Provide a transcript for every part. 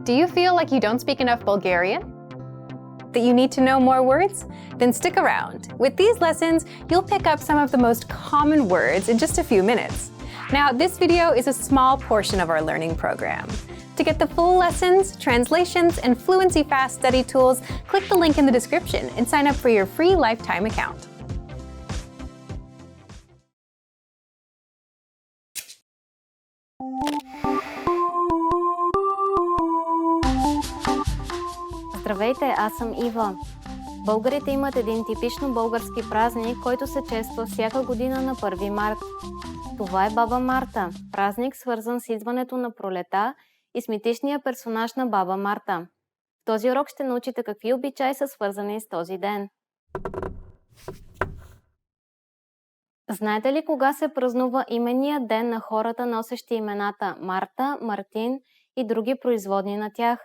Do you feel like you don't speak enough Bulgarian? That you need to know more words? Then stick around. With these lessons, you'll pick up some of the most common words in just a few minutes. Now, this video is a small portion of our learning program. To get the full lessons, translations, and Fluency Fast study tools, click the link in the description and sign up for your free lifetime account. Здравейте, аз съм Ива. Българите имат един типично български празник, който се чества всяка година на 1 март. Това е Баба Марта, празник свързан с идването на пролета и с митичния персонаж на Баба Марта. В този урок ще научите какви обичаи са свързани с този ден. Знаете ли кога се празнува именния ден на хората, носещи имената Марта, Мартин и други производни на тях?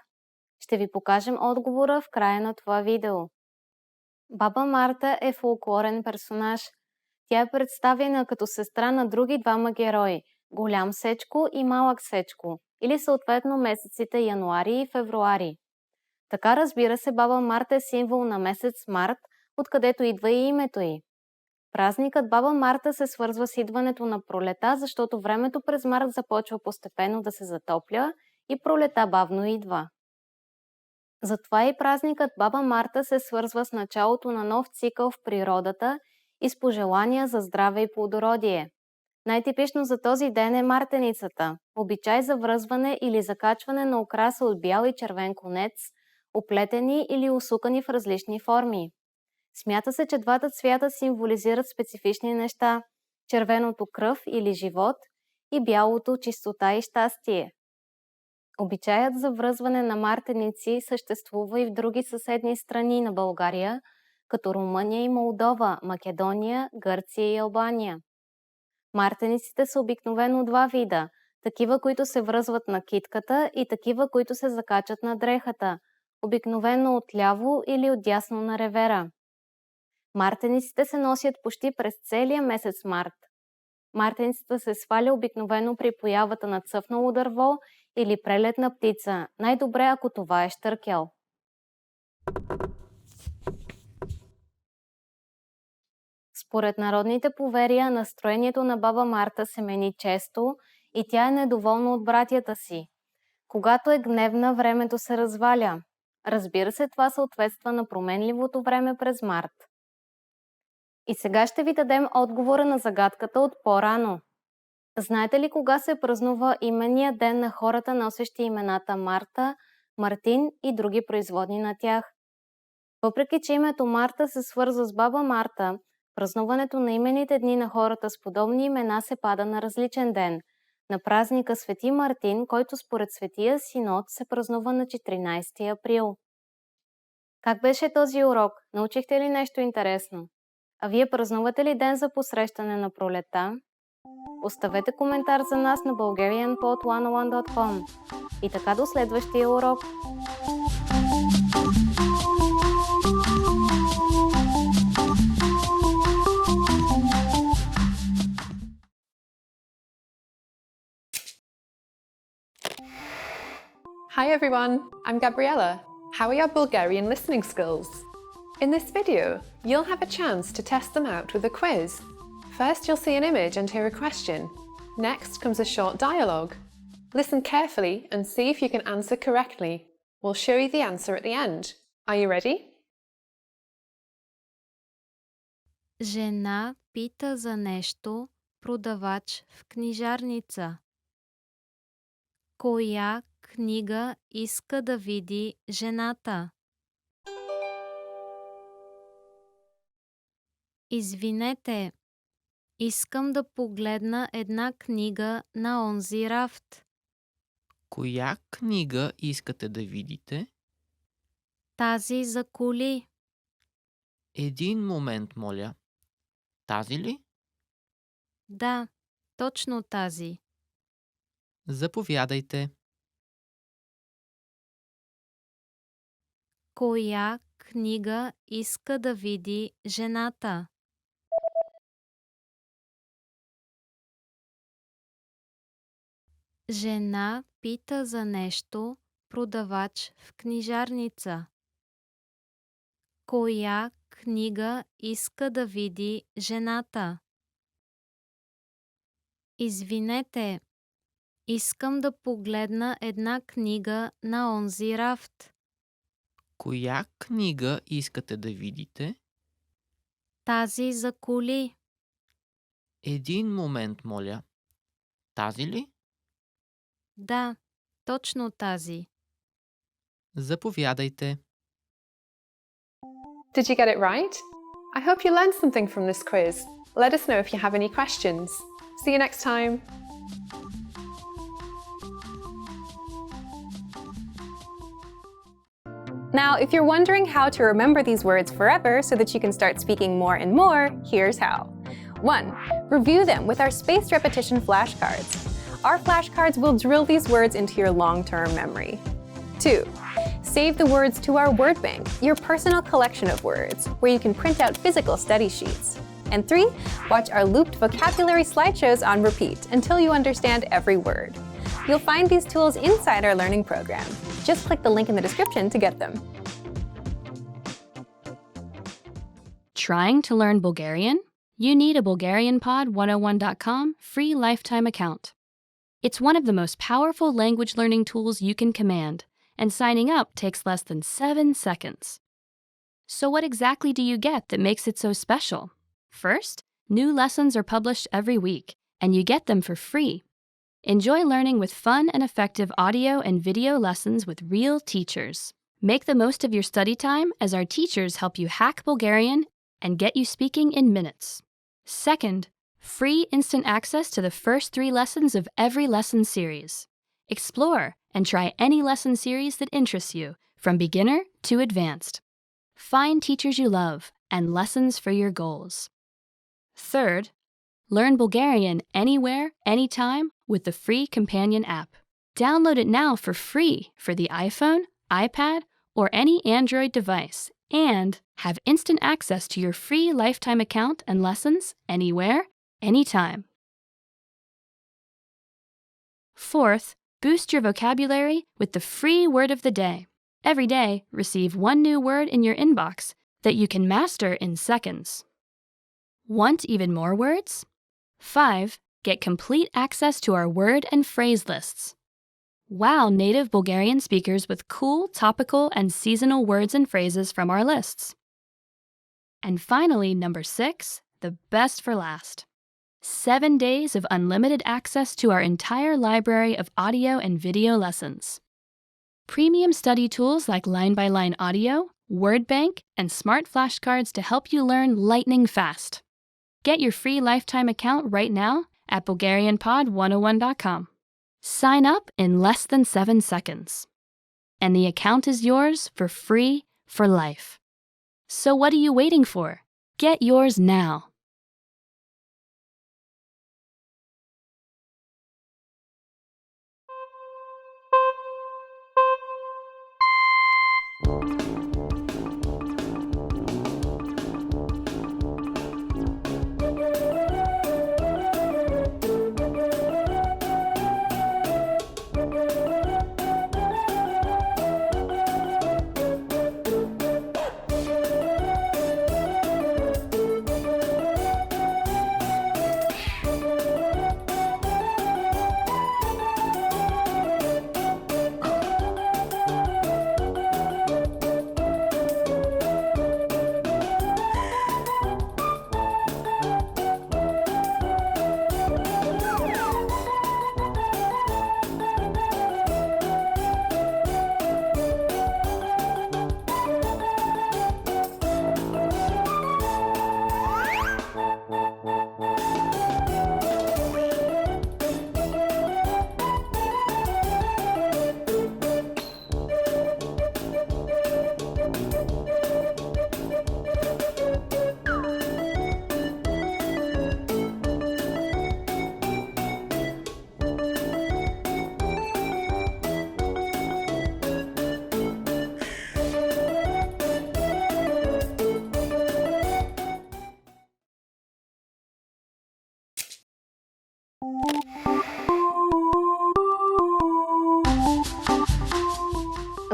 Ще ви покажем отговора в края на това видео. Баба Марта е фолклорен персонаж. Тя е представена като сестра на други двама герои – Голям Сечко и Малък Сечко, или съответно месеците януари и февруари. Така, разбира се, Баба Марта е символ на месец Март, откъдето идва и името й. Празникът Баба Марта се свързва с идването на пролета, защото времето през март започва постепенно да се затопля и пролета бавно идва. Затова и празникът Баба Марта се свързва с началото на нов цикъл в природата и с пожелания за здраве и плодородие. Най-типично за този ден е мартеницата, обичай за връзване или закачване на украса от бял и червен конец, оплетени или усукани в различни форми. Смята се, че двата цвята символизират специфични неща – червеното кръв или живот и бялото чистота и щастие. Обичаят за връзване на мартеници съществува и в други съседни страни на България, като Румъния и Молдова, Македония, Гърция и Албания. Мартениците са обикновено два вида – такива, които се връзват на китката и такива, които се закачат на дрехата, обикновено отляво или отдясно на ревера. Мартениците се носят почти през целия месец март. Мартеницата се сваля обикновено при появата на цъфнало дърво или прелетна птица, най-добре ако това е щъркел. Според народните поверия, настроението на Баба Марта се мени често и тя е недоволна от братята си. Когато е гневна, времето се разваля. Разбира се, това съответства на променливото време през март. И сега ще ви дадем отговора на загадката от по-рано. Знаете ли кога се празнува именния ден на хората, носещи имената Марта, Мартин и други производни на тях? Въпреки че името Марта се свързва с Баба Марта, празнуването на имените дни на хората с подобни имена се пада на различен ден – на празника Свети Мартин, който според Светия Синод се празнува на 14 април. Как беше този урок? Научихте ли нещо интересно? А вие празнувате ли ден за посрещане на пролета? Оставете коментар за нас на bulgarianpod101.com. И така до следващия урок! Hi everyone, I'm Gabriella. How are your Bulgarian listening skills? In this video, you'll have a chance to test them out with a quiz. First, you'll see an image and hear a question. Next comes a short dialogue. Listen carefully and see if you can answer correctly. We'll show you the answer at the end. Are you ready? Жена пита за нещо продавач в книжарница. Коя книга иска да види жената? Извинете, искам да погледна една книга на онзи рафт. Коя книга искате да видите? Тази за коли. Един момент, моля. Тази ли? Да, точно тази. Заповядайте. Коя книга иска да види жената? Жена пита за нещо продавач в книжарница? Коя книга иска да види жената? Извинете, искам да погледна една книга на онзи рафт. Коя книга искате да видите? Тази за коли. Един момент, моля. Тази ли? Да, точно тази. Заповядайте. Did you get it right? I hope you learned something from this quiz. Let us know if you have any questions. See you next time. Now, if you're wondering how to remember these words forever so that you can start speaking more and more, here's how. 1. Review them with our spaced repetition flashcards. Our flashcards will drill these words into your long-term memory. 2. Save the words to our word bank, your personal collection of words, where you can print out physical study sheets. And 3. Watch our looped vocabulary slideshows on repeat until you understand every word. You'll find these tools inside our learning program. Just click the link in the description to get them. Trying to learn Bulgarian? You need a BulgarianPod101.com free lifetime account. It's one of the most powerful language learning tools you can command, and signing up takes less than 7 seconds. So what exactly do you get that makes it so special? First, new lessons are published every week, and you get them for free. Enjoy learning with fun and effective audio and video lessons with real teachers. Make the most of your study time as our teachers help you hack Bulgarian and get you speaking in minutes. Second, free instant access to the first 3 lessons of every lesson series. Explore and try any lesson series that interests you, from beginner to advanced. Find teachers you love and lessons for your goals. Third, learn Bulgarian anywhere, anytime with the free companion app. Download it now for free for the iPhone, iPad, or any Android device, and have instant access to your free lifetime account and lessons anywhere, anytime. Fourth, boost your vocabulary with the free word of the day. Every day, receive 1 new word in your inbox that you can master in seconds. Want even more words? 5. Get complete access to our word and phrase lists. Wow native Bulgarian speakers with cool, topical, and seasonal words and phrases from our lists. And finally, number 6, the best for last. 7 days of unlimited access to our entire library of audio and video lessons. Premium study tools like line-by-line audio, word bank, and smart flashcards to help you learn lightning fast. Get your free lifetime account right now at BulgarianPod101.com. Sign up in less than 7 seconds. And the account is yours for free for life. So what are you waiting for? Get yours now.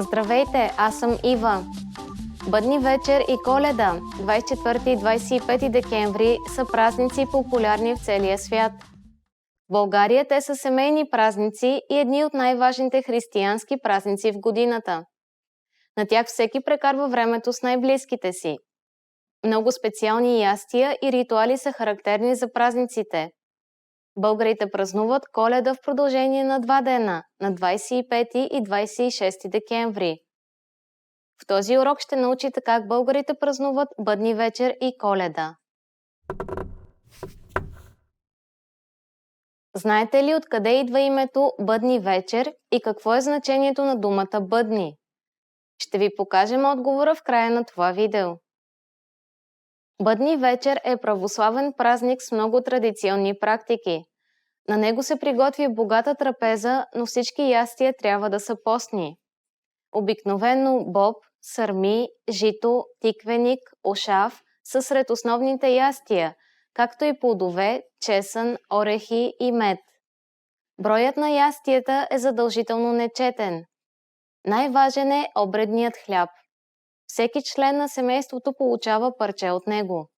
Здравейте, аз съм Ива. Бъдни вечер и Коледа, 24 и 25 декември, са празници популярни в целия свят. В България те са семейни празници и едни от най-важните християнски празници в годината. На тях всеки прекарва времето с най-близките си. Много специални ястия и ритуали са характерни за празниците. Българите празнуват Коледа в продължение на 2 дена, на 25 и 26 декември. В този урок ще научите как българите празнуват Бъдни вечер и Коледа. Знаете ли откъде идва името Бъдни вечер и какво е значението на думата бъдни? Ще ви покажем отговора в края на това видео. Бъдни вечер е православен празник с много традиционни практики. На него се приготвя богата трапеза, но всички ястия трябва да са постни. Обикновено боб, сърми, жито, тиквеник, ошав са сред основните ястия, както и плодове, чесън, орехи и мед. Броят на ястията е задължително нечетен. Най-важен е обредният хляб. Всеки член на семейството получава парче от него.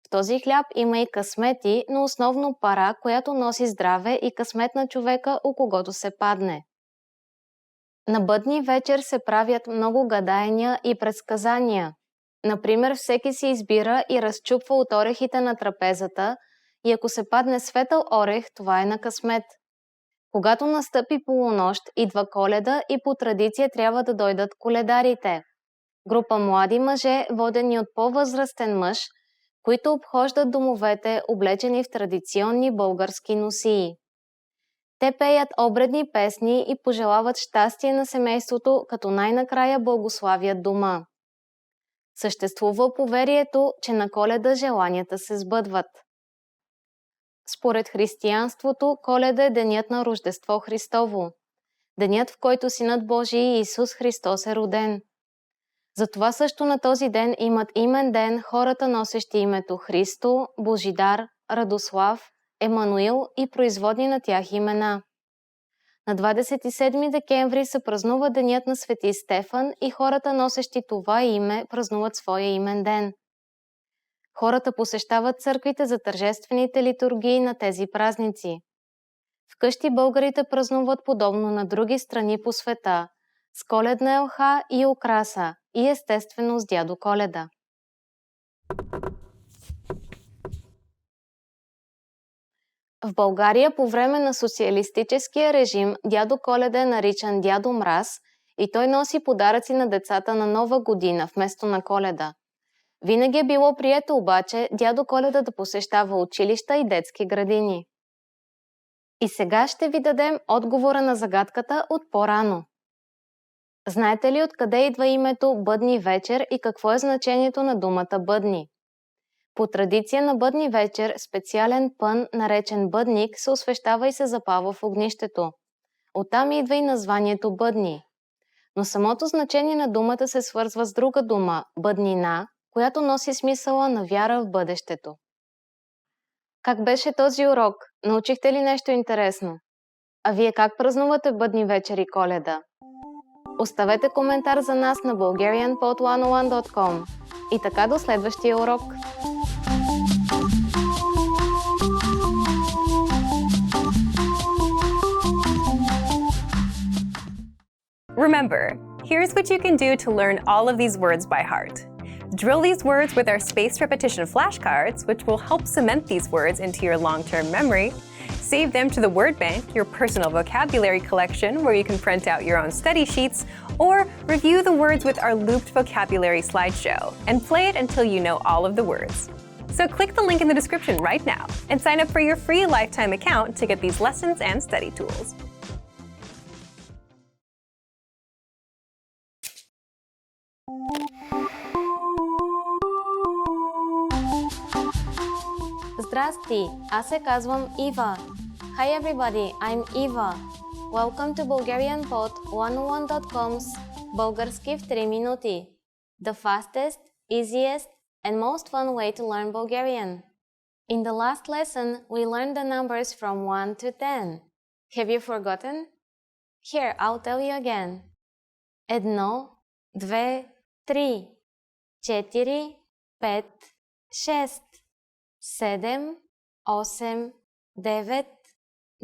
В този хляб има и късмети, но основно пара, която носи здраве и късмет на човека, у когото се падне. На Бъдни вечер се правят много гадаения и предсказания. Например, всеки си избира и разчупва от орехите на трапезата и ако се падне светъл орех, това е на късмет. Когато настъпи полунощ, идва Коледа и по традиция трябва да дойдат коледарите. Група млади мъже, водени от по-възрастен мъж, които обхождат домовете, облечени в традиционни български носии. Те пеят обредни песни и пожелават щастие на семейството, като най-накрая благославят дома. Съществува поверието, че на Коледа желанията се сбъдват. Според християнството, Коледа е денят на Рождество Христово, денят, в който Синът Божий Исус Христос е роден. Затова също на този ден имат имен ден хората, носещи името Христо, Божидар, Радослав, Емануил и производни на тях имена. На 27 декември се празнува денят на Свети Стефан и хората, носещи това име, празнуват своя имен ден. Хората посещават църквите за тържествените литургии на тези празници. Вкъщи българите празнуват подобно на други страни по света, с коледна елха и украса и естествено с дядо Коледа. В България по време на социалистическия режим дядо Коледа е наричан дядо Мраз и той носи подаръци на децата на Нова година вместо на Коледа. Винаги е било прието обаче дядо Коледа да посещава училища и детски градини. И сега ще ви дадем отговора на загадката от по-рано. Знаете ли откъде идва името Бъдни вечер и какво е значението на думата бъдни? По традиция на Бъдни вечер специален пън, наречен бъдник, се освещава и се запалва в огнището. Оттам идва и названието бъдни. Но самото значение на думата се свързва с друга дума – бъднина, която носи смисъла на вяра в бъдещето. Как беше този урок? Научихте ли нещо интересно? А вие как празнувате Бъдни вечер и Коледа? Оставете коментар за нас на bulgarianpod101.com. И така до следващия урок! Remember, here's what you can do to learn all of these words by heart. Drill these words with our spaced repetition flashcards, which will help cement these words into your long-term memory. Save them to the word bank, your personal vocabulary collection, where you can print out your own study sheets, or review the words with our looped vocabulary slideshow and play it until you know all of the words. So click the link in the description right now and sign up for your free lifetime account to get these lessons and study tools. Здрасти, аз се казвам Ива. Hi everybody, I'm Eva. Welcome to BulgarianPod101.com's Български в 3 минути. The fastest, easiest, and most fun way to learn Bulgarian. In the last lesson, we learned the numbers from 1 to 10. Have you forgotten? Here, I'll tell you again. 1, 2, 3, 4, 5, 6, 7, 8, 9,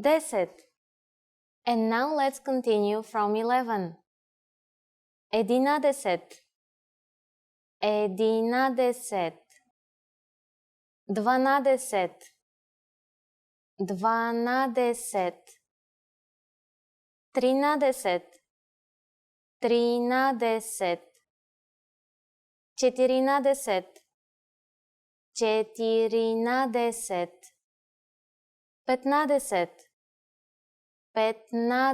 10. And now let's continue from 11. 11, 11, 12, 12, 13, 13, 14, 14, 15, 15,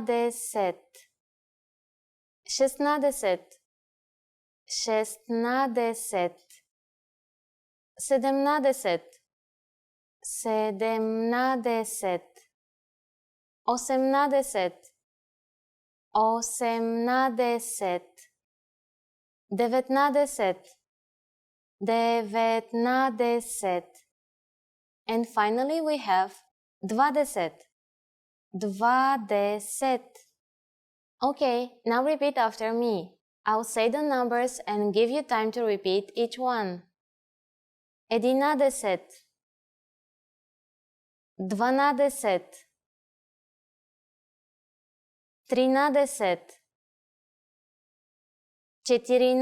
16, 16, 17, 17, 18, 18, 19, 19, and finally we have 20, 20. Okay, now repeat after me. I'll say the numbers and give you time to repeat each one. 11, 12, 13, 14,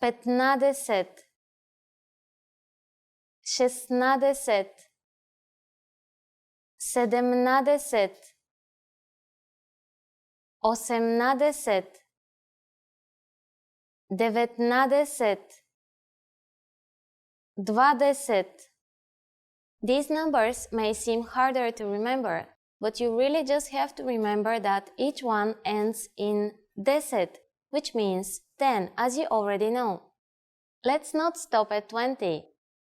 15, 16, 17, 18, 19, 20. These numbers may seem harder to remember, but you really just have to remember that each one ends in deset, which means 10, as you already know. Let's not stop at 20.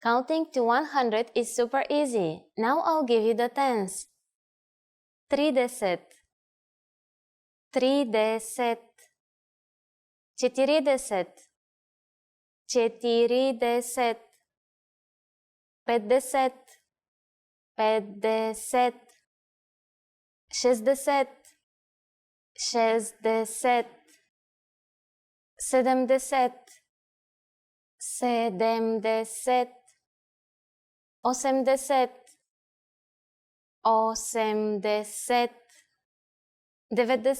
Counting to 100 is super easy. Now I'll give you the tens. 30, 30, 40, 40, 50, 50, 60, 60, 70, 70, 80, 80,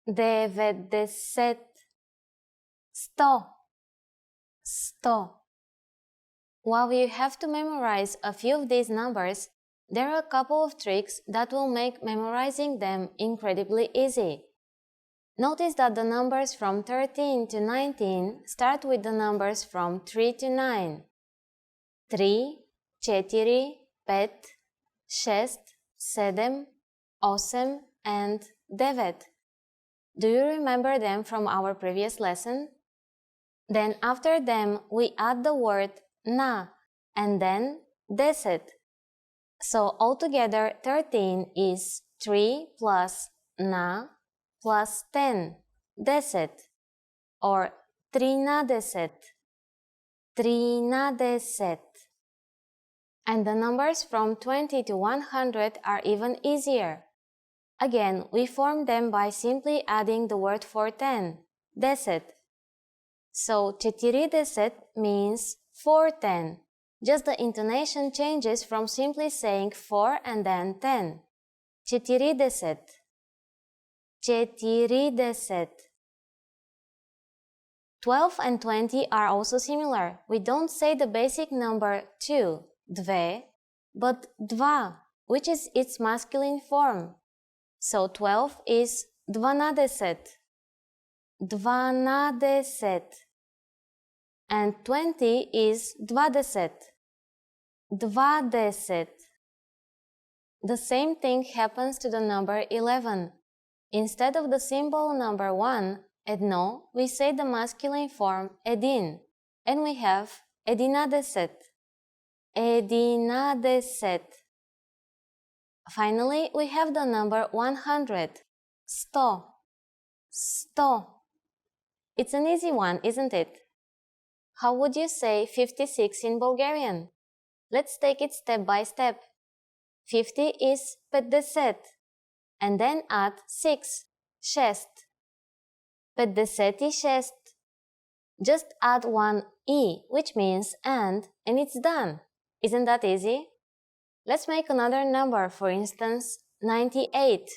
90, 90, 100, 100. While you have to memorize a few of these numbers, there are a couple of tricks that will make memorizing them incredibly easy. Notice that the numbers from 13 to 19 start with the numbers from 3 to 9. 3, 4, 5, 6, 7, 8, and 9. Do you remember them from our previous lesson? Then after them, we add the word na and then deset. So altogether 13 is 3 plus na plus 10, deset, or trinadeset, trinadeset. And the numbers from 20 to 100 are even easier. Again, we form them by simply adding the word for 10, deset. So 4 means 410. Just the intonation changes from simply saying 4 and then 10. 40. 40. 12 and 20 are also similar. We don't say the basic number 2, dve, but dva, which is its masculine form. So 12 is dvanadeset, dvanadeset, and 20 is dvadeset, dvadeset. The same thing happens to the number 11. Instead of the symbol number 1, edno, we say the masculine form edin, and we have edinadeset, edinadeset. Finally, we have the number 100, sto, sto. It's an easy one, isn't it? How would you say 56 in Bulgarian? Let's take it step by step. 50 is 50, and then add 6. 6. 56. Just add one E, which means and it's done. Isn't that easy? Let's make another number, for instance, 98.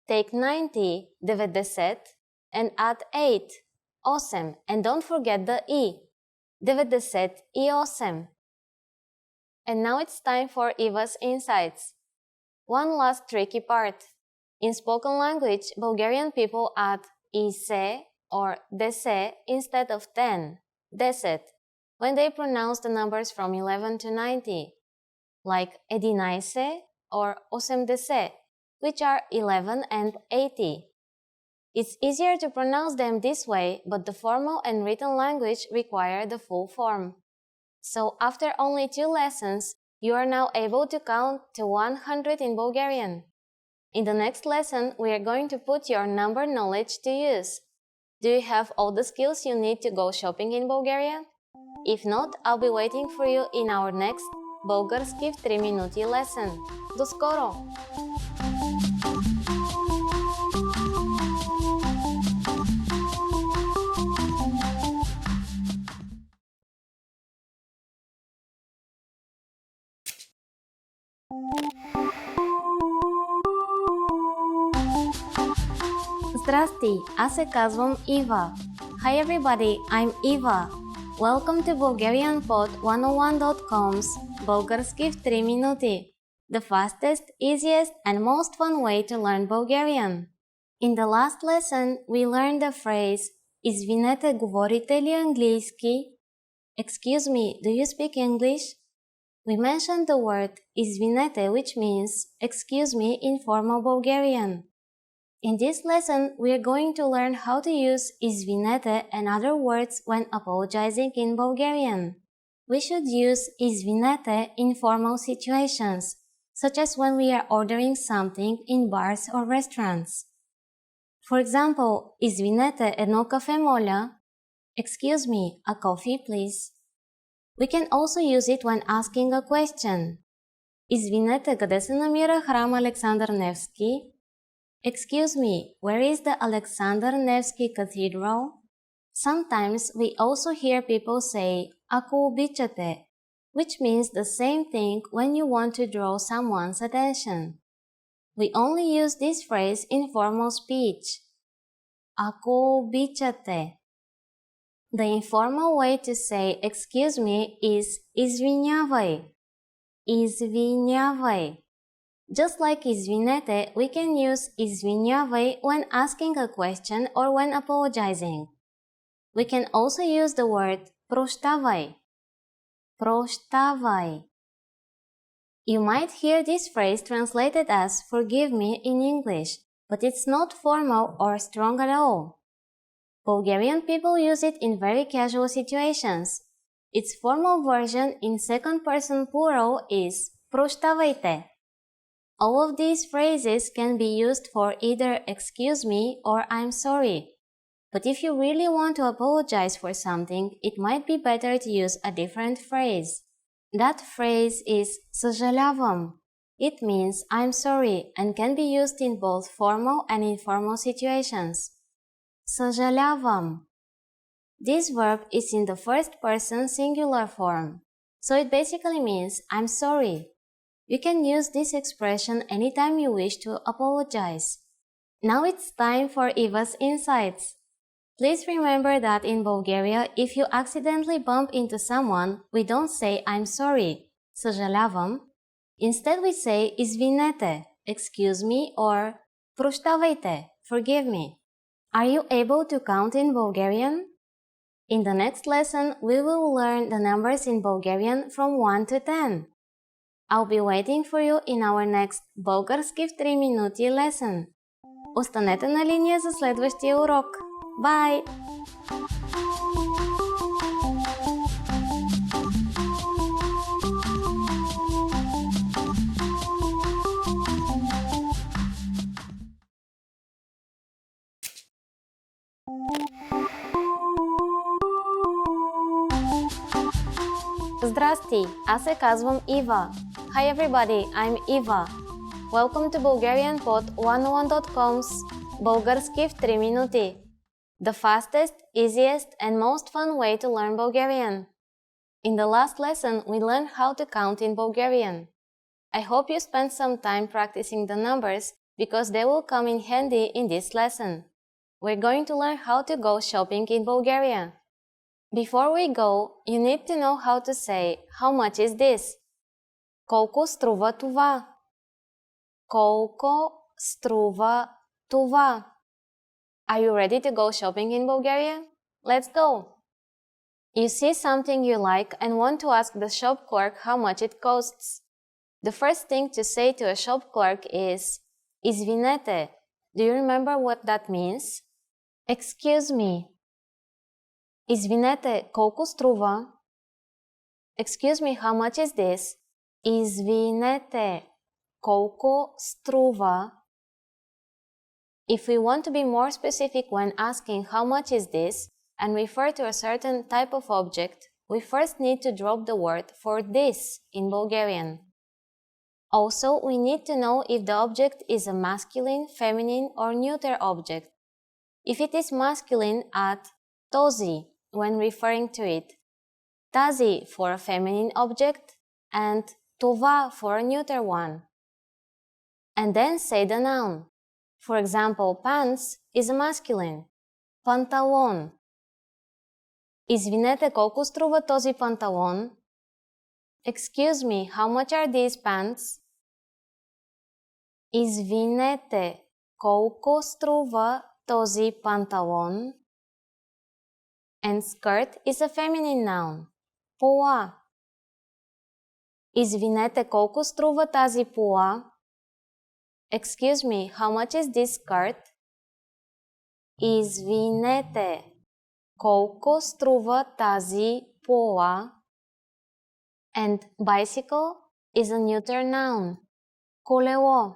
Take 90, 90, and add 8. 8, and don't forget the E. 98. And now it's time for Eva's insights. One last tricky part. In spoken language, Bulgarian people add ise or dese instead of 10, 10, when they pronounce the numbers from 11 to 90, like 11 or 80, which are 11 and 80. It's easier to pronounce them this way, but the formal and written language require the full form. So after only 2 lessons, you are now able to count to 100 in Bulgarian. In the next lesson, we are going to put your number knowledge to use. Do you have all the skills you need to go shopping in Bulgaria? If not, I'll be waiting for you in our next Bulgarski в 3 минути lesson. До скоро! Здрасти, аз се казвам Ива. Hi everybody, I'm Eva. Welcome to BulgarianPod101.com's Bulgarski в 3 минути, the fastest, easiest and most fun way to learn Bulgarian. In the last lesson, we learned the phrase Извинете, говорите ли английски? Excuse me, do you speak English? We mentioned the word извинете, which means excuse me in formal Bulgarian. In this lesson, we are going to learn how to use извинете and other words when apologizing in Bulgarian. We should use извинете in formal situations, such as when we are ordering something in bars or restaurants. For example, извинете, едно кафе моля. Excuse me, a coffee please. We can also use it when asking a question. Извинете, къде се намира храм Александър Невски? Excuse me, where is the Alexander Nevsky Cathedral? Sometimes we also hear people say, ако обичате, which means the same thing when you want to draw someone's attention. We only use this phrase in formal speech. Ако обичате. The informal way to say excuse me is извинявай. Извинявай. Just like извинете, we can use извинявай when asking a question or when apologizing. We can also use the word прощавай. Прощавай. You might hear this phrase translated as forgive me in English, but it's not formal or strong at all. Bulgarian people use it in very casual situations. Its formal version in second person plural is прощавайте. All of these phrases can be used for either excuse me or I'm sorry. But if you really want to apologize for something, it might be better to use a different phrase. That phrase is съжалявам. It means I'm sorry and can be used in both formal and informal situations. съжалявам. This verb is in the first person singular form, so it basically means I'm sorry. You can use this expression anytime you wish to apologize. Now it's time for Eva's insights. Please remember that in Bulgaria, if you accidentally bump into someone, we don't say I'm sorry, съжалявам. Instead we say извинете, excuse me, or прощавайте, forgive me. Are you able to count in Bulgarian? In the next lesson, we will learn the numbers in Bulgarian from 1 to 10. I'll be waiting for you in our next Bulgarski в 3 минути lesson. Останете на линия за следващия урок. Bye! Здрасти, аз се казвам Ива. Hi everybody, I'm Eva. Welcome to BulgarianPod101.com's Български в 3 минути. The fastest, easiest, and most fun way to learn Bulgarian. In the last lesson, we learned how to count in Bulgarian. I hope you spent some time practicing the numbers because they will come in handy in this lesson. We're going to learn how to go shopping in Bulgaria. Before we go, you need to know how to say, how much is this? Колко струва това? Колко струва това? Are you ready to go shopping in Bulgaria? Let's go! You see something you like and want to ask the shop clerk how much it costs. The first thing to say to a shop clerk is Извинете. Do you remember what that means? Excuse me. Извинете, колко струва? Excuse me, how much is this? Извинете, колко струва? If we want to be more specific when asking how much is this and refer to a certain type of object, we first need to drop the word for this in Bulgarian. Also, we need to know if the object is a masculine, feminine, or neuter object. If it is masculine, add този when referring to it, тази for a feminine object, and това for a neuter one. And then say the noun. For example, pants is a masculine. Панталон. Извинете, колко струва този панталон? Excuse me, how much are these pants? Извинете, колко струва този панталон? And skirt is a feminine noun. Пола. Извинете, колко струва тази пола? Excuse me, how much is this skirt? Извинете, колко струва тази пола? And bicycle is a neuter noun. Колело.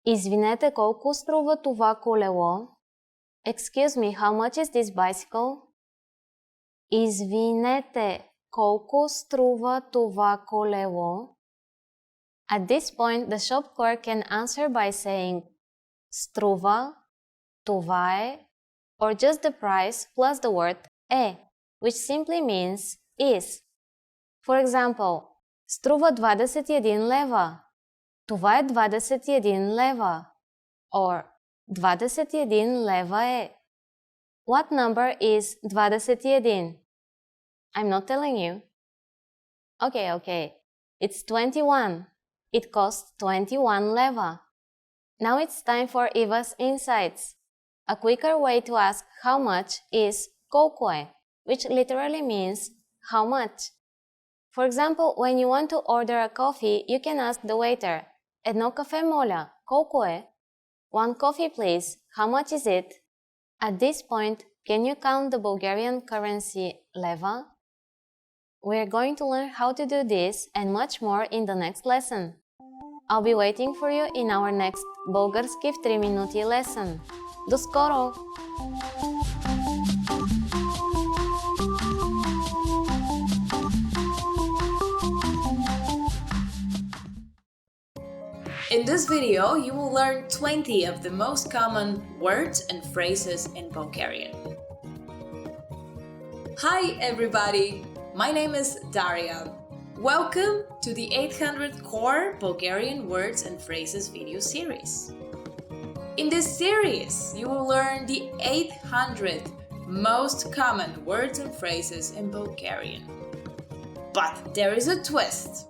Извинете, колко струва това колело? Excuse me, how much is this bicycle? Извинете, колко струва това колело? At this point, the shop clerk can answer by saying струва, това е, or just the price plus the word е, which simply means is. For example, струва 21 лева. Това е 21 лева. Or 21 лева е. What number is 21? I'm not telling you. Okay. It's 21. It costs 21 leva. Now it's time for Eva's insights. A quicker way to ask how much is колко е, which literally means how much. For example, when you want to order a coffee, you can ask the waiter, едно кафе моля, колко е? One coffee please, how much is it? At this point, can you count the Bulgarian currency leva? We are going to learn how to do this and much more in the next lesson. I'll be waiting for you in our next Български в 3 минути lesson. До скоро! In this video, you will learn 20 of the most common words and phrases in Bulgarian. Hi everybody! My name is Daria. Welcome to the 800 Core Bulgarian Words and Phrases video series. In this series, you will learn the 800 most common words and phrases in Bulgarian. But there is a twist.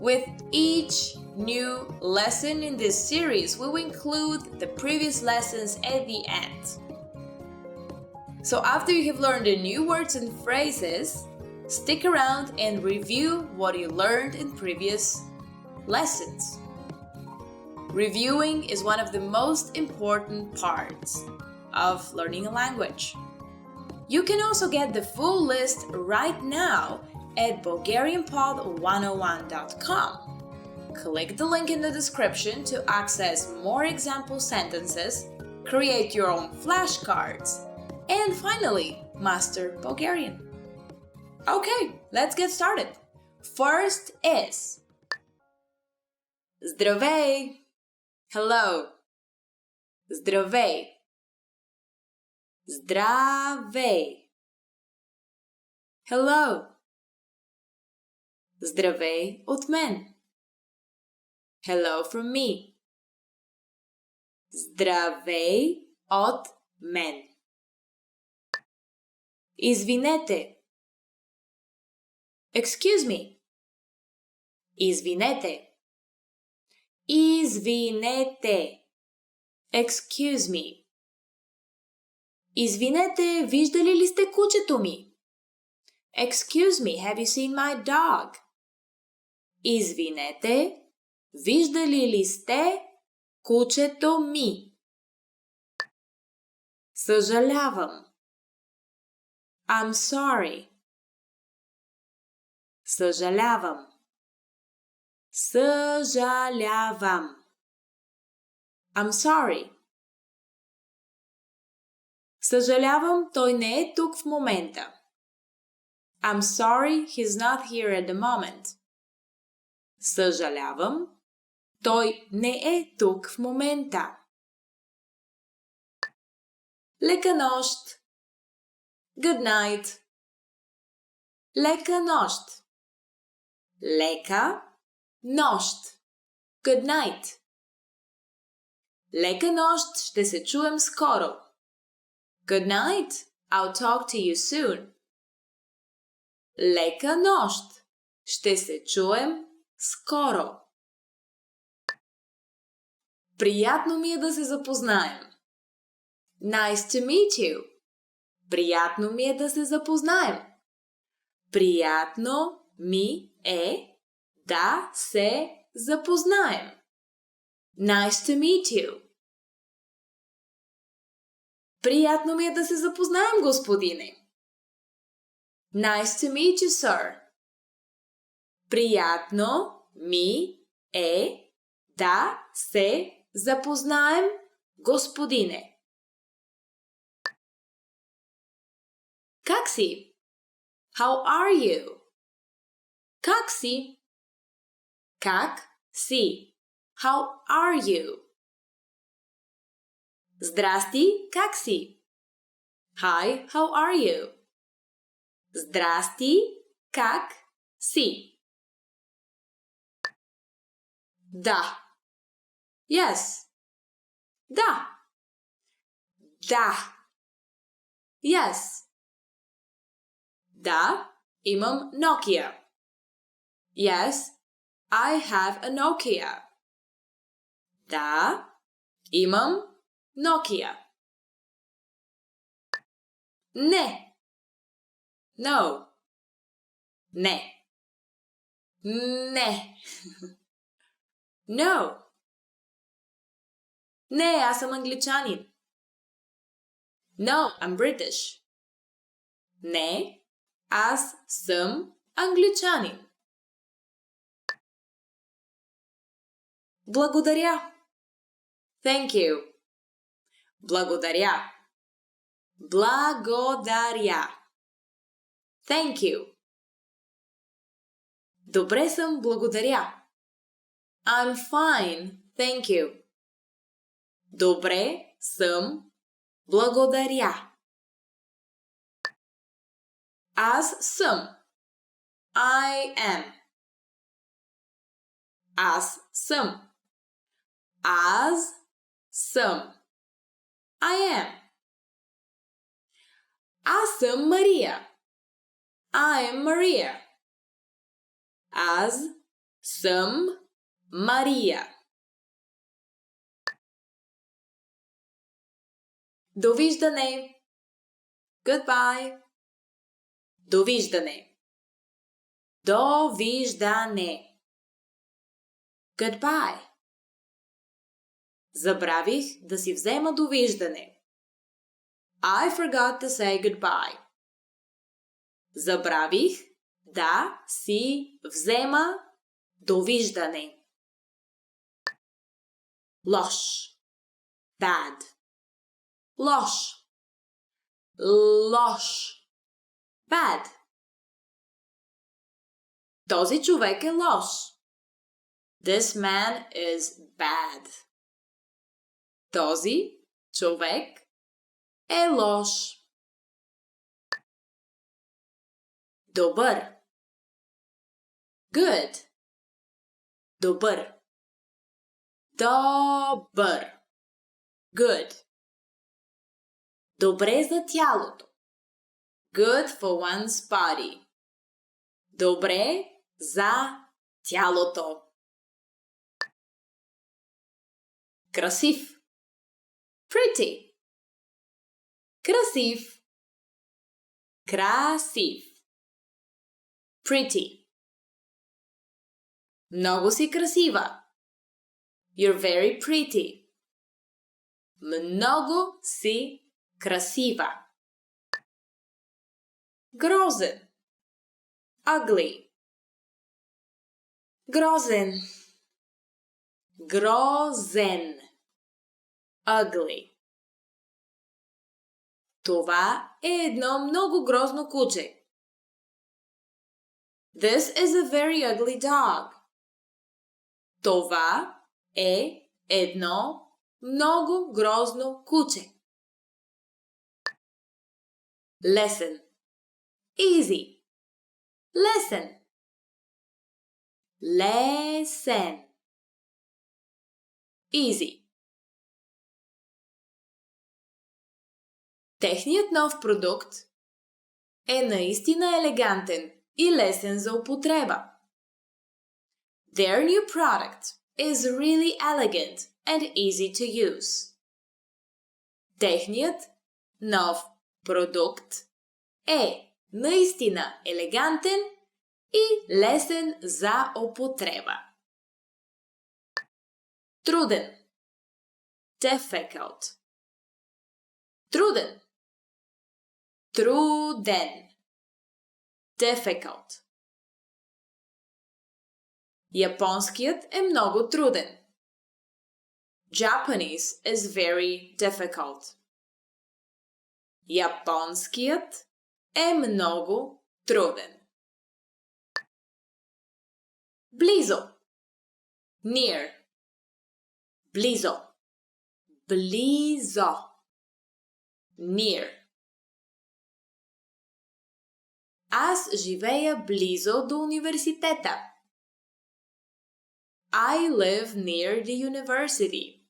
With each new lesson in this series, we will include the previous lessons at the end. So after you have learned the new words and phrases, stick around and review what you learned in previous lessons. Reviewing is one of the most important parts of learning a language. You can also get the full list right now at BulgarianPod101.com. Click the link in the description to access more example sentences, create your own flashcards, and finally, master Bulgarian. Okay, let's get started. First is Здравей! Hello. Здравей. Здравей. Hello. Здравей от мен. Hello from me. Здравей от мен. Извинете. Excuse me. Извинете. Извинете. Excuse me. Извинете, виждали ли сте кучето ми? Excuse me, have you seen my dog? Извинете, виждали ли сте кучето ми? Съжалявам. I'm sorry. Съжалявам. Съжалявам. I'm sorry. Съжалявам, той не е тук в момента. I'm sorry, he's not here at the moment. Съжалявам, той не е тук в момента. Лека нощ. Good night. Лека нощ. Лека нощ. Good night. Лека нощ, ще се чуем скоро. Good night. I'll talk to you soon. Лека нощ. Ще се чуем скоро. Приятно ми е да се запознаем. Nice to meet you. Приятно ми е да се запознаем. Приятно ми е да се запознаем. Nice to meet you. Приятно ми е да се запознаем, господине. Nice to meet you, sir. Приятно ми е да се запознаем, господине. Как си? How are you? Как си? Как си? How are you? Здрасти, как си? Hi, how are you? Здрасти, как си? Да. Yes. Да. Да. Yes. Да, имам Nokia. Yes, I have a Nokia. Да, имам Nokia. Не. No. Не. Не. No. Не, аз съм англичанин. No, I'm British. Не, аз съм англичанин. Благодаря. Thank you. Благодаря. Благодаря. Thank you. Добре съм, благодаря. I'm fine, thank you. Добре съм, благодаря. Аз съм. I am. Аз съм. Аз съм. I am. Аз съм Мария. I am Maria. Аз съм Мария. Довиждане. Goodbye. Довиждане. Довиждане. Goodbye. Забравих да си взема довиждане. I forgot to say goodbye. Забравих да си взема довиждане. Лош. Bad. Лош. Лош. Bad. Този човек е лош. This man is bad. Този човек е лош. Добър. Good. Добър. Добър. Good. Добре за тялото. Good for one's body. Добре за тялото. Красив. Pretty. Красив. Красив. Pretty. Много си красива. You're very pretty. Много си красива. Грозен. Ugly. Грозен. Грозен. Ugly. Това е едно много грозно куче. This is a very ugly dog. Това е едно много грозно куче. Лесен. Easy. Лесен. Лесен. Easy. Техният нов продукт е наистина елегантен и лесен за употреба. Their new product is really elegant and easy to use. Техният нов продукт е наистина елегантен и лесен за употреба. Труден. Difficult. Труден. Труден. Difficult. Японският е много труден. Japanese is very difficult. Японският е много труден. Близо. Near. Близо. Близо. Near. Аз живея близо до университета. I live near the university.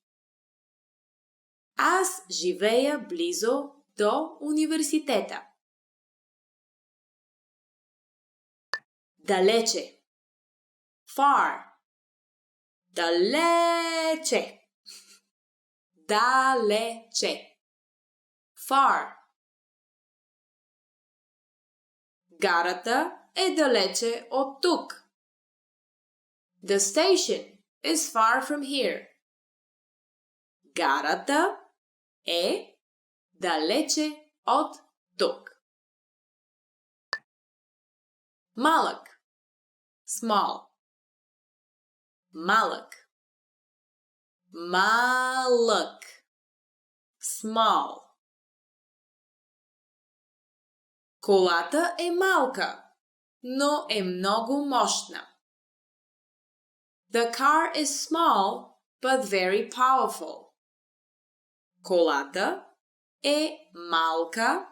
Аз живея близо до университета. Далече. Far. Далече. Далече. Far. Гарата е далече от тук. The station is far from here. Гарата е далече от тук. Малък. Small. Малък. Малък. Small. Колата е малка, но е много мощна. The car is small, but very powerful. Колата е малка,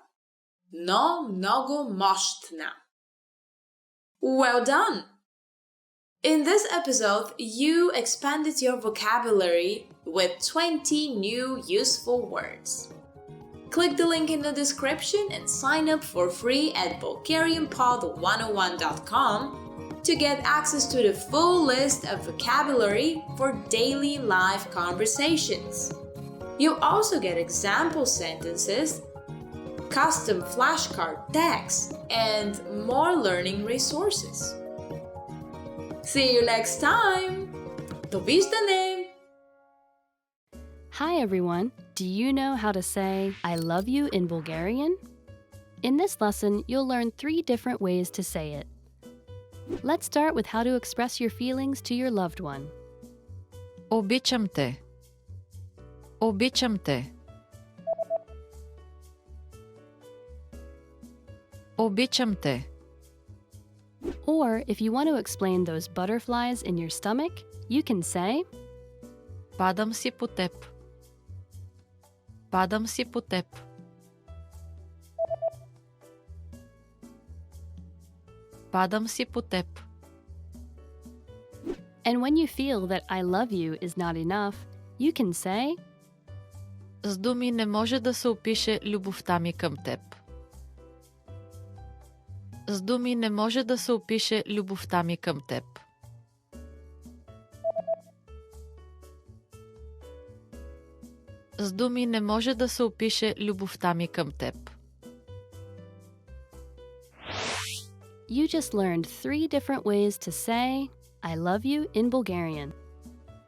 но много мощна. Well done! In this episode, you expanded your vocabulary with 20 new useful words. Click the link in the description and sign up for free at BulgarianPod101.com to get access to the full list of vocabulary for daily live conversations. You'll also get example sentences, custom flashcard tags, and more learning resources. See you next time! Довиждане! Hi everyone! Do you know how to say I love you in Bulgarian? In this lesson, you'll learn 3 different ways to say it. Let's start with how to express your feelings to your loved one. Обичам те. Обичам те. Обичам те. Or if you want to explain those butterflies in your stomach, you can say, Падам си по теб. Падам си по теб. Падам си по теб. and when you feel that I love you is not enough, you can say, С думи не може да се опише любовта ми към теб. С думи не може да се опише любовта ми към теб. С думи не може да се опише любовта ми към теб. You just learned 3 different ways to say, I love you in Bulgarian.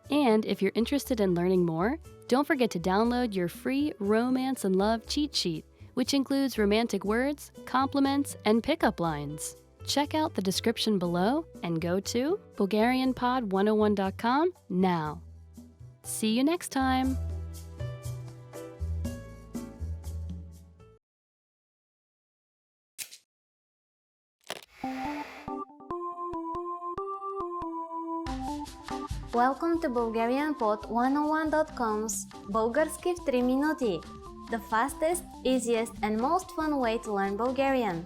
And if you're interested in learning more, don't forget to download your free Romance and Love cheat sheet, which includes romantic words, compliments, and pickup lines. Check out the description below and go to BulgarianPod101.com now. See you next time! Welcome to BulgarianPod101.com's Български в 3 минути, the fastest, easiest and most fun way to learn Bulgarian.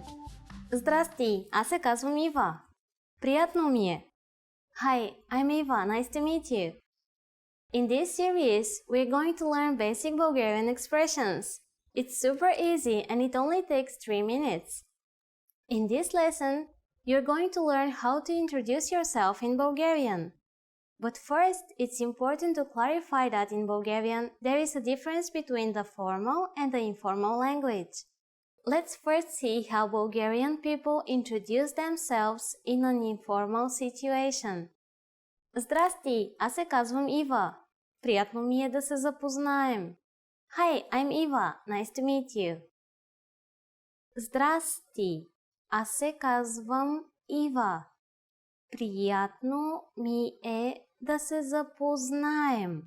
Здрасти, аз се казвам Ива. Приятно ми е. Hi, I'm Eva. Nice to meet you. In this series, we're going to learn basic Bulgarian expressions. It's super easy and it only takes 3 minutes. In this lesson, you're going to learn how to introduce yourself in Bulgarian. But first, it's important to clarify that in Bulgarian, there is a difference between the formal and the informal language. Let's first see how Bulgarian people introduce themselves in an informal situation. Здрасти, аз се казвам Ива. Приятно ми е да се запознаем. Hi, I'm Eva. Nice to meet you. Здрасти, аз се казвам Ива. Приятно ми е да се запознаем.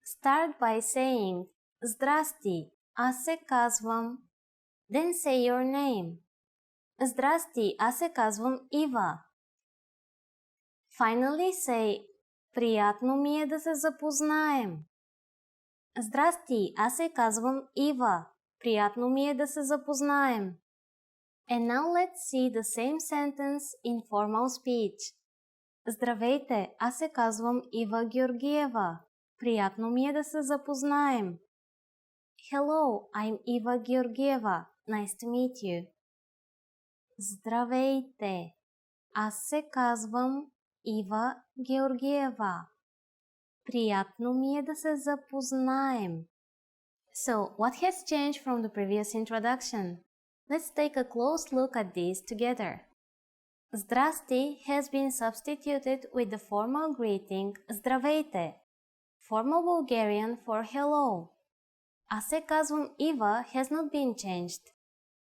Start by saying Здрасти, аз се казвам. Then say your name. Здрасти, аз се казвам Ива. Finally say Приятно ми е да се запознаем. Здрасти, аз се казвам Ива. Приятно ми е да се запознаем. And now let's see the same sentence in formal speech. Здравейте, аз се казвам Ива Георгиева. Приятно ми е да се запознаем. Hello, I'm Eva Georgieva. Nice to meet you. Здравейте, аз се казвам Ива Георгиева. Приятно ми е да се запознаем. So, what has changed from the previous introduction? Let's take a close look at these together. Здрасти has been substituted with the formal greeting Здравейте, formal Bulgarian for hello. Аз се казвам Ива has not been changed.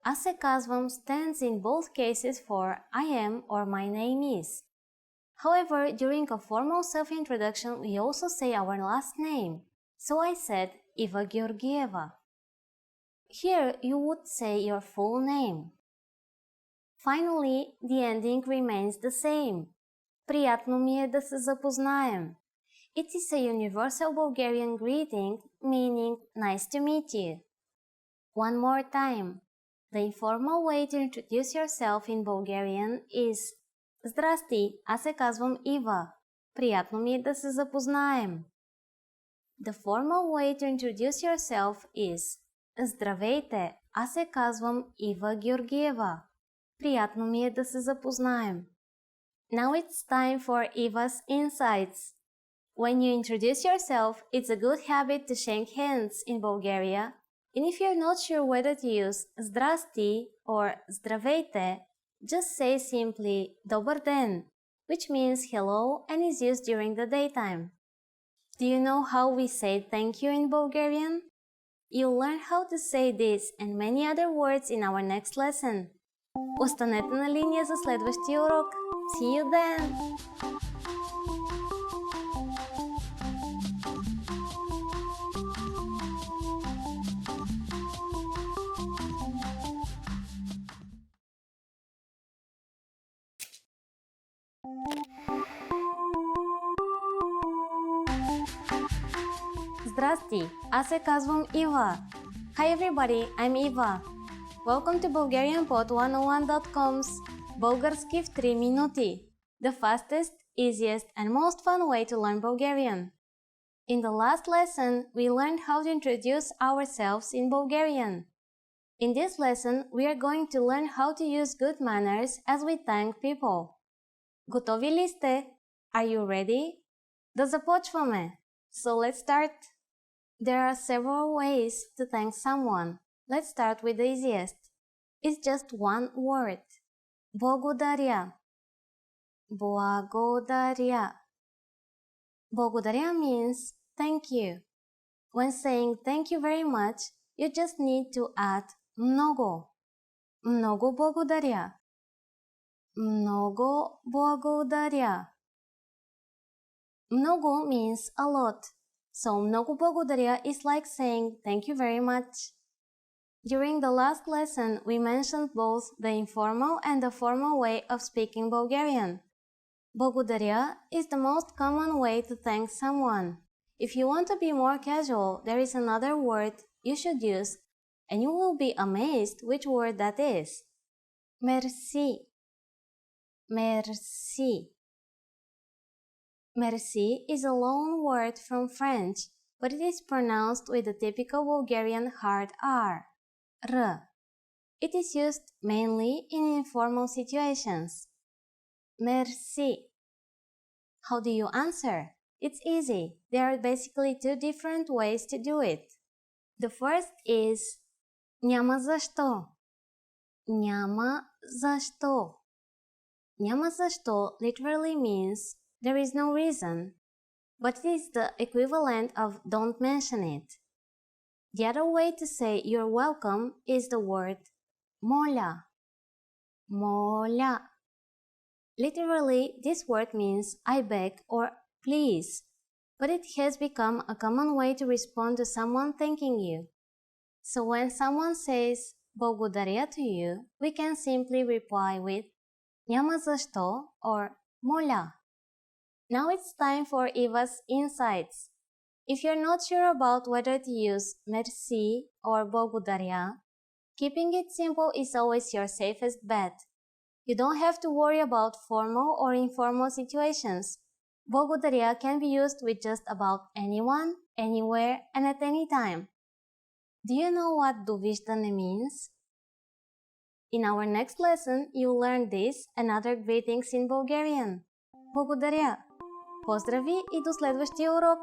Аз се казвам stands in both cases for I am or my name is. However, during a formal self-introduction, we also say our last name. So I said Eva Georgieva. Here, you would say your full name. Finally, the ending remains the same. Приятно ми е да се запознаем. It is a universal Bulgarian greeting meaning nice to meet you. One more time. The informal way to introduce yourself in Bulgarian is Здрасти, аз се казвам Ива. Приятно ми е да се запознаем. The formal way to introduce yourself is Здравейте, аз се казвам Ива Георгиева. Приятно ми е да се запознаем. Now it's time for Eva's insights. When you introduce yourself, it's a good habit to shake hands in Bulgaria. And if you're not sure whether to use Здрасти or Здравейте, just say simply Добър ден, which means hello and is used during the daytime. Do you know how we say thank you in Bulgarian? You'll learn how to say this and many other words in our next lesson. Останете на линия за следващия урок. See you then! Здрасти, аз се казвам Ива. Hi everybody, I'm Eva. Welcome to BulgarianPod101.com's Български в 3 минути, the fastest, easiest and most fun way to learn Bulgarian. In the last lesson, we learned how to introduce ourselves in Bulgarian. In this lesson, we are going to learn how to use good manners as we thank people. Готови ли сте? Are you ready? Да започваме! So let's start. There are several ways to thank someone. Let's start with the easiest. It's just one word. Благодаря. Благодаря. Благодаря means thank you. When saying thank you very much, you just need to add много. Много благодаря. Много благодаря. Много means a lot. So много благодаря is like saying thank you very much. During the last lesson, we mentioned both the informal and the formal way of speaking Bulgarian. Благодаря is the most common way to thank someone. If you want to be more casual, there is another word you should use, and you will be amazed which word that is. Merci. Merci. Merci is a loan word from French, but it is pronounced with the typical Bulgarian hard R. R. It is used mainly in informal situations. Merci. How do you answer? It's easy. There are basically two different ways to do it. The first is няма защо. Няма защо. Няма защо literally means there is no reason, but it is the equivalent of don't mention it. The other way to say you're welcome is the word моля. Моля. Literally, this word means I beg or please, but it has become a common way to respond to someone thanking you. So when someone says благодаря to you, we can simply reply with няма защо or моля. Now it's time for Eva's insights. If you're not sure about whether to use merci or благодаря, keeping it simple is always your safest bet. You don't have to worry about formal or informal situations. Благодаря can be used with just about anyone, anywhere, and at any time. Do you know what довиждане means? In our next lesson, you'll learn this and other greetings in Bulgarian. Благодаря! Поздрави и до следващия урок!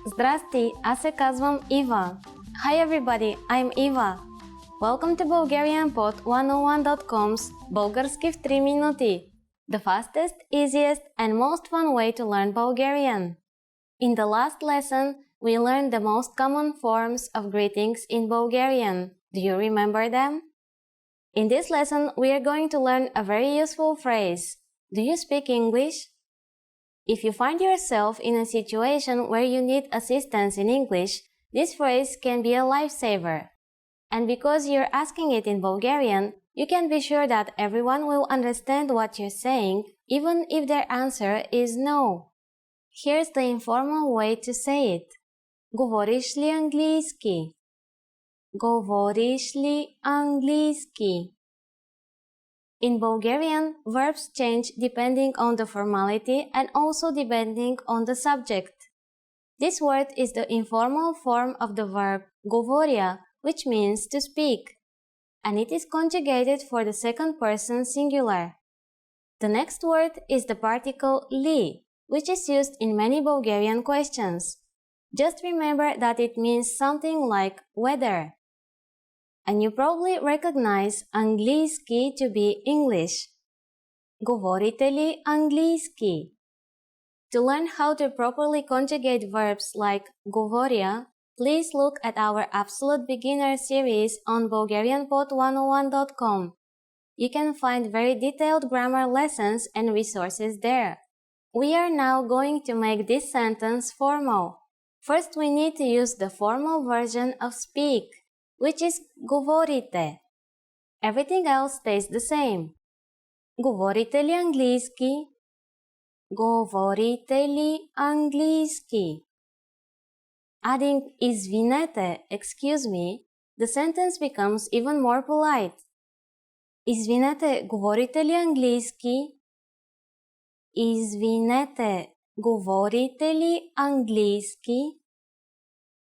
Здрасти, аз се казвам Ива. Hi everybody, I'm Eva. Welcome to BulgarianPod101.com's Български в 3 минути, the fastest, easiest and most fun way to learn Bulgarian. In the last lesson, we learned the most common forms of greetings in Bulgarian. Do you remember them? In this lesson, we are going to learn a very useful phrase. Do you speak English? If you find yourself in a situation where you need assistance in English, this phrase can be a lifesaver. And because you're asking it in Bulgarian, you can be sure that everyone will understand what you're saying, even if their answer is no. Here's the informal way to say it. Говориш ли английски? Говориш ли английски? In Bulgarian, verbs change depending on the formality and also depending on the subject. This word is the informal form of the verb говоря, which means to speak, and it is conjugated for the second person singular. The next word is the particle li, which is used in many Bulgarian questions. Just remember that it means something like weather. And you probably recognize английски to be English. Говорите ли английски? To learn how to properly conjugate verbs like говоря, please look at our Absolute Beginner series on BulgarianPod101.com. You can find very detailed grammar lessons and resources there. We are now going to make this sentence formal. First, we need to use the formal version of speak, which is говорите. Everything else stays the same. Говорите ли английски? Говорите ли английски? Adding извинете, excuse me, the sentence becomes even more polite. Извинете, говорите ли английски? Извинете, говорите ли английски?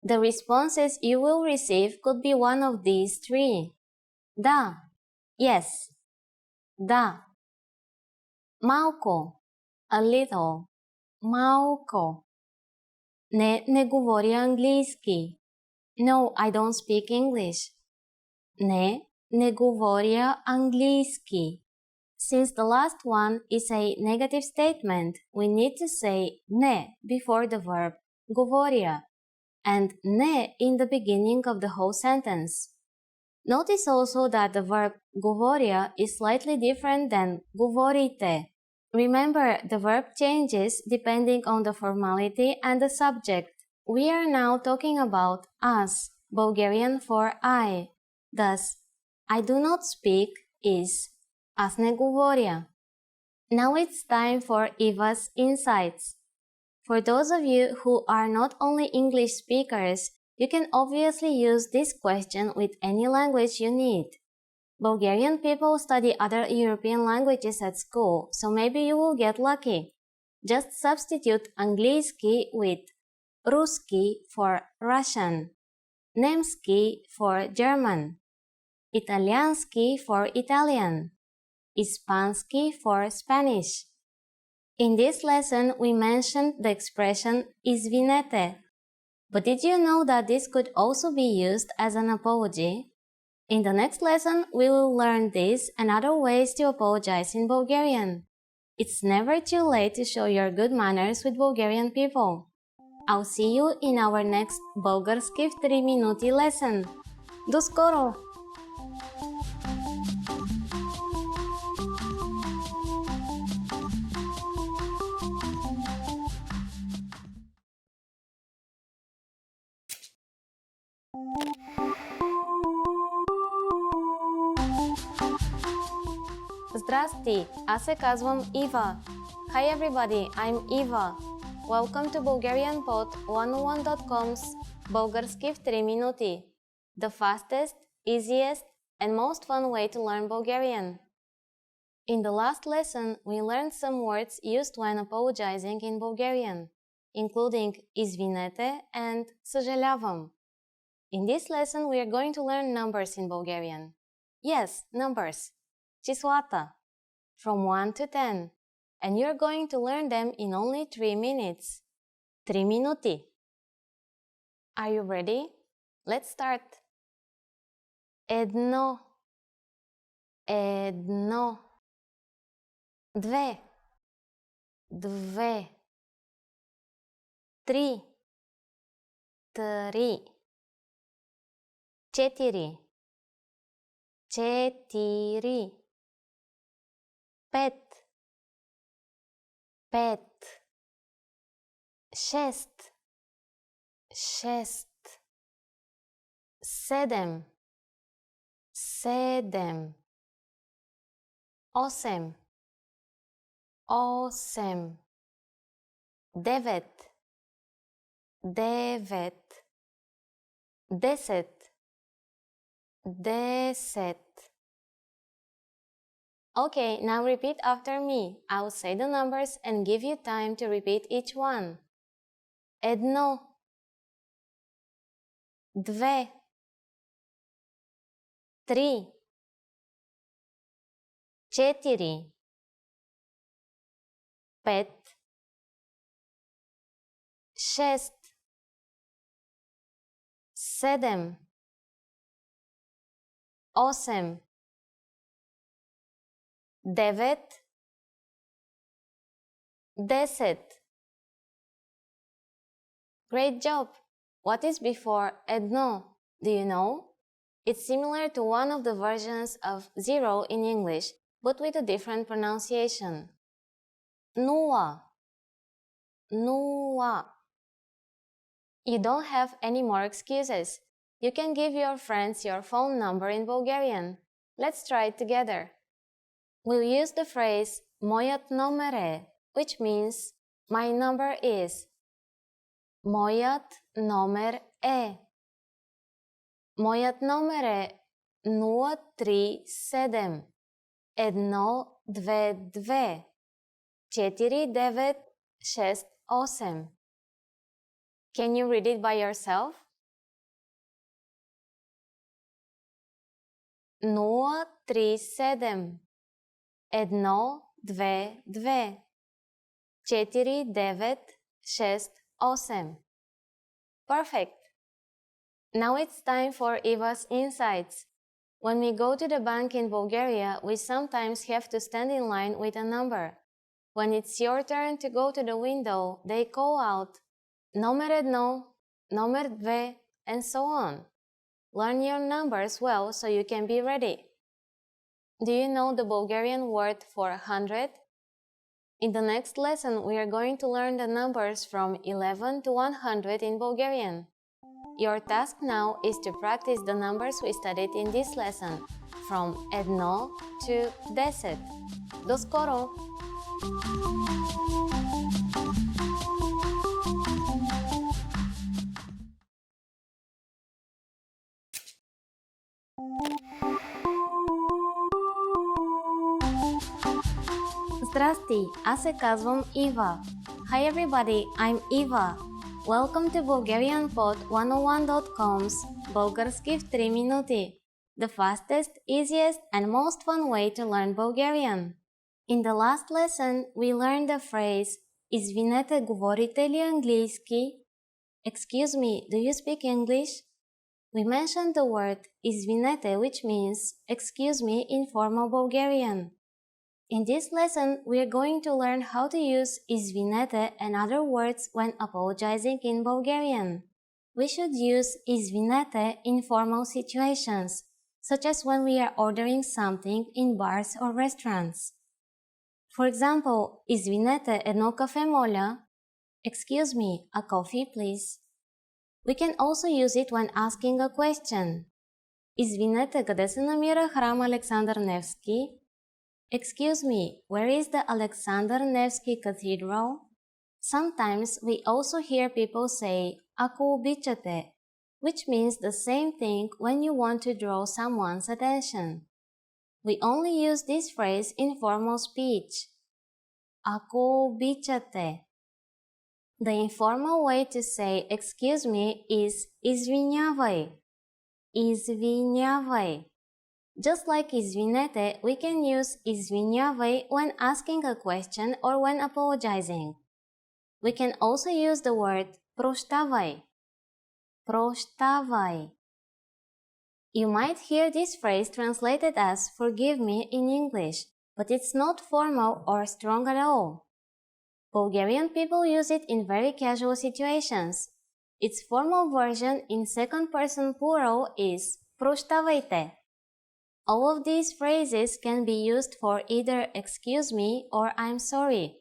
The responses you will receive could be one of these three. Да, yes. Да. Малко, a little. Малко. Не говоря английски. No, I don't speak English. Не говоря английски. Since the last one is a negative statement, we need to say не before the verb говоря and не in the beginning of the whole sentence. Notice also that the verb говоря is slightly different than говорите. Remember, the verb changes depending on the formality and the subject. We are now talking about us, Bulgarian for I. Thus, I do not speak is аз не говоря. Now it's time for Eva's insights. For those of you who are not only English speakers, you can obviously use this question with any language you need. Bulgarian people study other European languages at school, so maybe you will get lucky. Just substitute английски with русски for Russian, немски for German, итальянски for Italian, испански for Spanish. In this lesson, we mentioned the expression извинете. But did you know that this could also be used as an apology? In the next lesson, we will learn this and other ways to apologize in Bulgarian. It's never too late to show your good manners with Bulgarian people. I'll see you in our next български в 3 минути lesson. До скоро! Здрасти, аз се казвам Ива. Hi everybody, I'm Eva. Welcome to BulgarianPod101.com's Български в 3 минути. The fastest, easiest, and most fun way to learn Bulgarian. In the last lesson, we learned some words used when apologizing in Bulgarian, including извинете and съжалявам. In this lesson, we are going to learn numbers in Bulgarian. Yes, numbers. Числата. From 1 to 10. And you're going to learn them in only 3 minutes. 3 минути. Are you ready? Let's start. Едно. Две. Три. Четири. Пет. Шест. Седем. Осем. Девет. Десет. Okay, now repeat after me. I'll say the numbers and give you time to repeat each one. Едно. Две. Три. Четири. Пет. Шест. Седем. Осем. Девет. 10. Great job! What is before едно? Do you know? It's similar to one of the versions of zero in English, but with a different pronunciation. Нула. Нула. You don't have any more excuses. You can give your friends your phone number in Bulgarian. Let's try it together. We'll use the phrase Моят номер е, which means my number is. Моят номер е. Моят номер е 037 122 4968. Can you read it by yourself? 037 122 4968. Perfect! Now it's time for Eva's insights. When we go to the bank in Bulgaria, we sometimes have to stand in line with a number. When it's your turn to go to the window, they call out номер едно, номер две, and so on. Learn your numbers well so you can be ready. Do you know the Bulgarian word for 100? In the next lesson, we are going to learn the numbers from 11 to 100 in Bulgarian. Your task now is to practice the numbers we studied in this lesson, from 1 to 10. До скоро! Здрасти, аз се казвам Ива. Hi everybody, I'm Eva. Welcome to BulgarianPod101.com's Български в 3 минути, the fastest, easiest and most fun way to learn Bulgarian. In the last lesson, we learned the phrase Извинете, говорите ли английски? Excuse me, do you speak English? We mentioned the word извинете, which means excuse me in formal Bulgarian. In this lesson, we are going to learn how to use извинете and other words when apologizing in Bulgarian. We should use извинете in formal situations, such as when we are ordering something in bars or restaurants. For example, извинете, едно кафе моля. Excuse me, a coffee please. We can also use it when asking a question. Извинете, къде се намира храм Александър Невски? Excuse me, where is the Alexander Nevsky Cathedral? Sometimes we also hear people say, ако обичате, which means the same thing when you want to draw someone's attention. We only use this phrase in formal speech. Ако обичате. The informal way to say excuse me is извинявай. Извинявай. Just like извинете, we can use извинявай when asking a question or when apologizing. We can also use the word прощавай. Прощавай. You might hear this phrase translated as forgive me in English, but it's not formal or strong at all. Bulgarian people use it in very casual situations. Its formal version in second person plural is прощавайте. All of these phrases can be used for either excuse me or I'm sorry.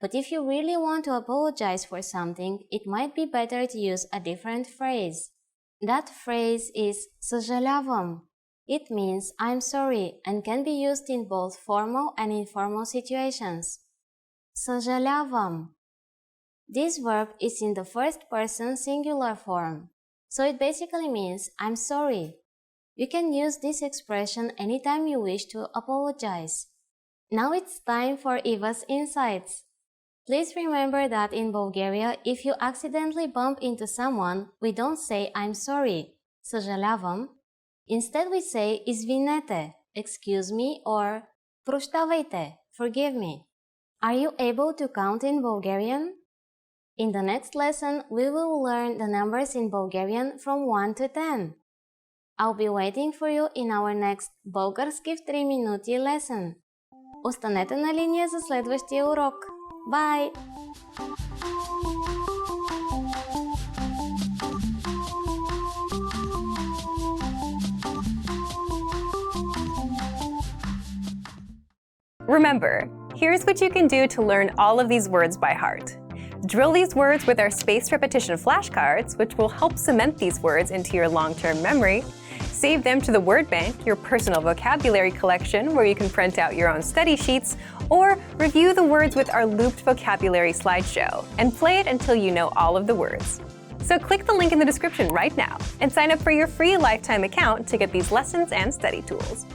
But if you really want to apologize for something, it might be better to use a different phrase. That phrase is съжалявам. It means I'm sorry and can be used in both formal and informal situations. съжалявам. This verb is in the first person singular form, so it basically means I'm sorry. You can use this expression anytime you wish to apologize. Now it's time for Eva's insights. Please remember that in Bulgaria, if you accidentally bump into someone, we don't say I'm sorry, съжалявам. Instead we say извинете, excuse me, or прощавайте, forgive me. Are you able to count in Bulgarian? In the next lesson, we will learn the numbers in Bulgarian from 1 to 10. I'll be waiting for you in our next Български в 3 минути lesson. Останете на линия за следващия урок. Bye! Remember, here's what you can do to learn all of these words by heart. Drill these words with our spaced repetition flashcards, which will help cement these words into your long-term memory. Save them to the word bank, your personal vocabulary collection, where you can print out your own study sheets, or review the words with our looped vocabulary slideshow, and play it until you know all of the words. So click the link in the description right now and sign up for your free lifetime account to get these lessons and study tools.